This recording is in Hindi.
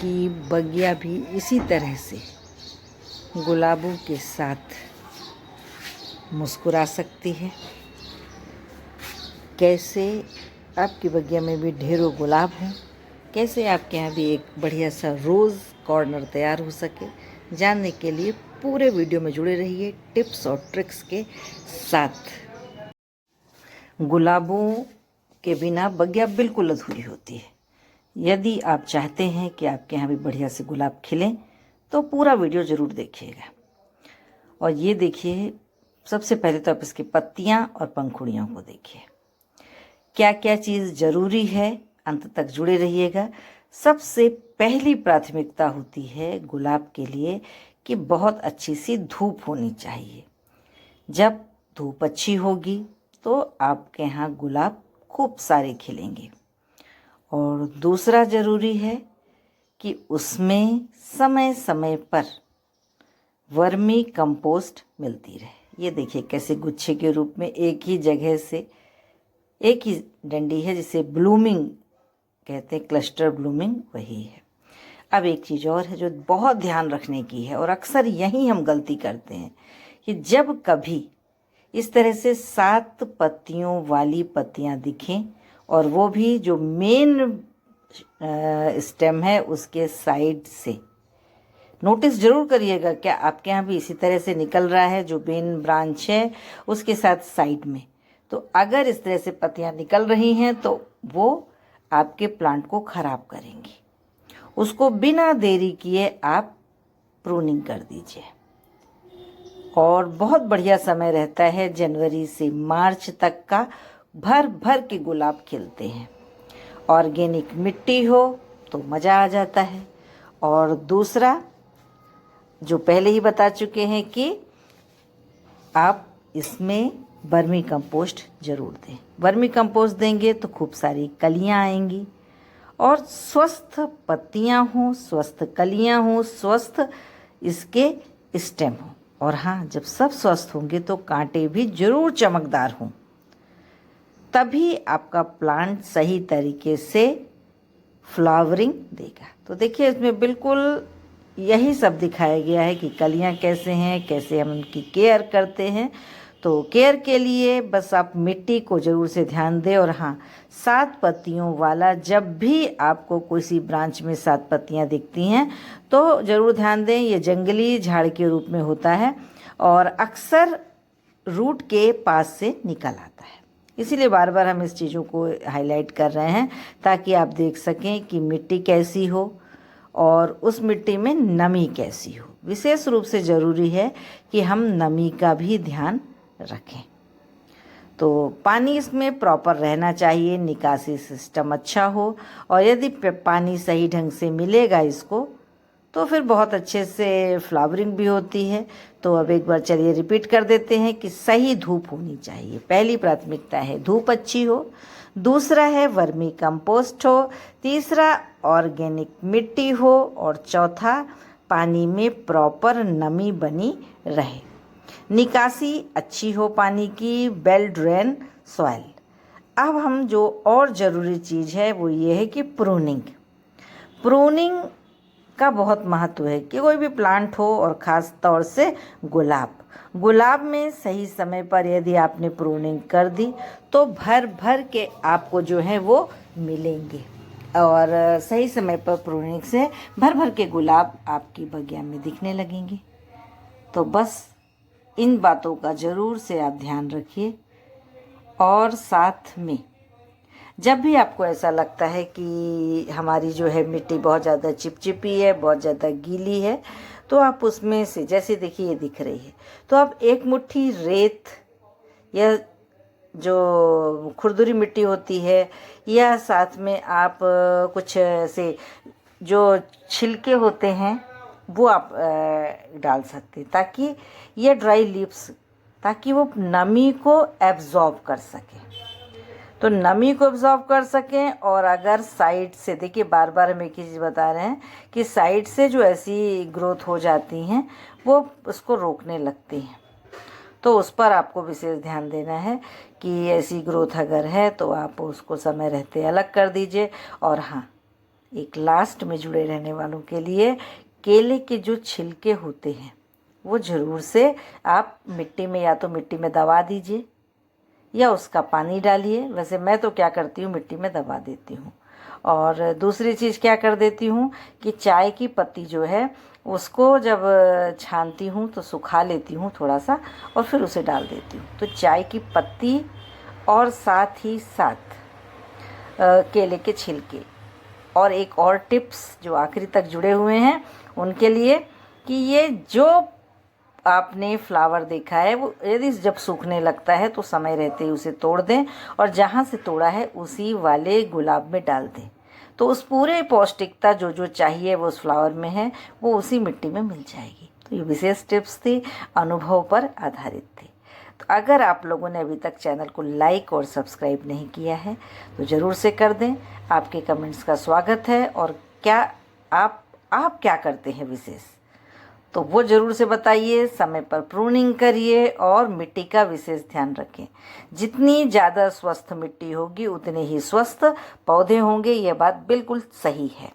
आपकी बगिया भी इसी तरह से गुलाबों के साथ मुस्कुरा सकती है। कैसे आपकी बगिया में भी ढेरों गुलाब हों, कैसे आपके यहाँ भी एक बढ़िया सा रोज़ कॉर्नर तैयार हो सके, जानने के लिए पूरे वीडियो में जुड़े रहिए टिप्स और ट्रिक्स के साथ। गुलाबों के बिना बगिया बिल्कुल अधूरी होती है। यदि आप चाहते हैं कि आपके यहाँ भी बढ़िया से गुलाब खिलें तो पूरा वीडियो ज़रूर देखिएगा। और ये देखिए, सबसे पहले तो आप इसकी पत्तियाँ और पंखुड़ियों को देखिए। क्या क्या चीज़ ज़रूरी है, अंत तक जुड़े रहिएगा। सबसे पहली प्राथमिकता होती है गुलाब के लिए कि बहुत अच्छी सी धूप होनी चाहिए। जब धूप अच्छी होगी तो आपके यहाँ गुलाब खूब सारे खिलेंगे। और दूसरा ज़रूरी है कि उसमें समय समय पर वर्मी कंपोस्ट मिलती रहे। ये देखिए कैसे गुच्छे के रूप में एक ही जगह से एक ही डंडी है, जिसे ब्लूमिंग कहते हैं, क्लस्टर ब्लूमिंग वही है। अब एक चीज़ और है जो बहुत ध्यान रखने की है, और अक्सर यही हम गलती करते हैं कि जब कभी इस तरह से 7 पत्तियों वाली पत्तियां दिखें, और वो भी जो मेन स्टेम है उसके साइड से, नोटिस जरूर करिएगा क्या आपके यहाँ भी इसी तरह से निकल रहा है, जो मेन ब्रांच है उसके साथ साइड में। तो अगर इस तरह से पत्तियां निकल रही हैं तो वो आपके प्लांट को ख़राब करेंगी। उसको बिना देरी किए आप प्रूनिंग कर दीजिए। और बहुत बढ़िया समय रहता है जनवरी से मार्च तक का, भर भर के गुलाब खिलते हैं। ऑर्गेनिक मिट्टी हो तो मज़ा आ जाता है। और दूसरा जो पहले ही बता चुके हैं कि आप इसमें वर्मी कंपोस्ट ज़रूर दें। वर्मी कंपोस्ट देंगे तो खूब सारी कलियां आएंगी, और स्वस्थ पत्तियां हों, स्वस्थ कलियां हों, स्वस्थ इसके स्टेम हों। और हाँ, जब सब स्वस्थ होंगे तो कांटे भी जरूर चमकदार हों, तभी आपका प्लांट सही तरीके से फ्लावरिंग देगा। तो देखिए, इसमें बिल्कुल यही सब दिखाया गया है कि कलियां कैसे हैं, कैसे हम उनकी केयर करते हैं। तो केयर के लिए बस आप मिट्टी को ज़रूर से ध्यान दें। और हाँ, 7 पत्तियों वाला, जब भी आपको किसी ब्रांच में 7 पत्तियां दिखती हैं तो ज़रूर ध्यान दें, ये जंगली झाड़ के रूप में होता है और अक्सर रूट के पास से निकल आता है। इसीलिए बार बार हम इस चीज़ों को हाईलाइट कर रहे हैं, ताकि आप देख सकें कि मिट्टी कैसी हो और उस मिट्टी में नमी कैसी हो। विशेष रूप से ज़रूरी है कि हम नमी का भी ध्यान रखें। तो पानी इसमें प्रॉपर रहना चाहिए, निकासी सिस्टम अच्छा हो, और यदि पानी सही ढंग से मिलेगा इसको तो फिर बहुत अच्छे से फ्लावरिंग भी होती है। तो अब एक बार चलिए रिपीट कर देते हैं कि सही धूप होनी चाहिए। पहली प्राथमिकता है धूप अच्छी हो, दूसरा है वर्मी कंपोस्ट हो, तीसरा ऑर्गेनिक मिट्टी हो, और चौथा पानी में प्रॉपर नमी बनी रहे, निकासी अच्छी हो पानी की, वेल ड्रेन सॉइल। अब हम जो और ज़रूरी चीज़ है वो ये है कि प्रूनिंग का बहुत महत्व है कि कोई भी प्लांट हो, और ख़ास तौर से गुलाब में सही समय पर यदि आपने प्रूनिंग कर दी तो भर भर के आपको जो है वो मिलेंगे। और सही समय पर प्रूनिंग से भर भर के गुलाब आपकी बगिया में दिखने लगेंगे। तो बस इन बातों का ज़रूर से आप ध्यान रखिए। और साथ में जब भी आपको ऐसा लगता है कि हमारी जो है मिट्टी बहुत ज़्यादा चिपचिपी है, बहुत ज़्यादा गीली है, तो आप उसमें से, जैसे देखिए ये दिख रही है, तो आप एक मुट्ठी रेत या जो खुरदुरी मिट्टी होती है, या साथ में आप कुछ ऐसे जो छिलके होते हैं वो आप डाल सकते हैं, ताकि ये ड्राई लीव्स, ताकि वो नमी को एब्जॉर्ब कर सके। तो नमी को एब्जॉर्ब कर सकें। और अगर साइड से, देखिए बार बार हम एक ही चीज़ बता रहे हैं कि साइड से जो ऐसी ग्रोथ हो जाती हैं वो उसको रोकने लगती हैं, तो उस पर आपको विशेष ध्यान देना है कि ऐसी ग्रोथ अगर है तो आप उसको समय रहते अलग कर दीजिए। और हाँ, एक लास्ट में जुड़े रहने वालों के लिए, केले के जो छिलके होते हैं वो ज़रूर से आप मिट्टी में, या तो मिट्टी में दबा दीजिए या उसका पानी डालिए। वैसे मैं तो क्या करती हूँ, मिट्टी में दबा देती हूँ। और दूसरी चीज़ क्या कर देती हूँ कि चाय की पत्ती जो है उसको जब छानती हूँ तो सुखा लेती हूँ थोड़ा सा, और फिर उसे डाल देती हूँ। तो चाय की पत्ती और साथ ही साथ केले के छिलके। और एक और टिप्स जो आखिरी तक जुड़े हुए हैं उनके लिए, कि ये जो आपने फ्लावर देखा है वो यदि जब सूखने लगता है तो समय रहते ही उसे तोड़ दें, और जहाँ से तोड़ा है उसी वाले गुलाब में डाल दें। तो उस पूरे पौष्टिकता जो जो चाहिए वो उस फ्लावर में है, वो उसी मिट्टी में मिल जाएगी। तो ये विशेष टिप्स थी, अनुभव पर आधारित थी। तो अगर आप लोगों ने अभी तक चैनल को लाइक और सब्सक्राइब नहीं किया है तो ज़रूर से कर दें। आपके कमेंट्स का स्वागत है। और क्या आप क्या करते हैं विशेष, तो वो ज़रूर से बताइए। समय पर प्रूनिंग करिए और मिट्टी का विशेष ध्यान रखें। जितनी ज़्यादा स्वस्थ मिट्टी होगी उतने ही स्वस्थ पौधे होंगे, ये बात बिल्कुल सही है।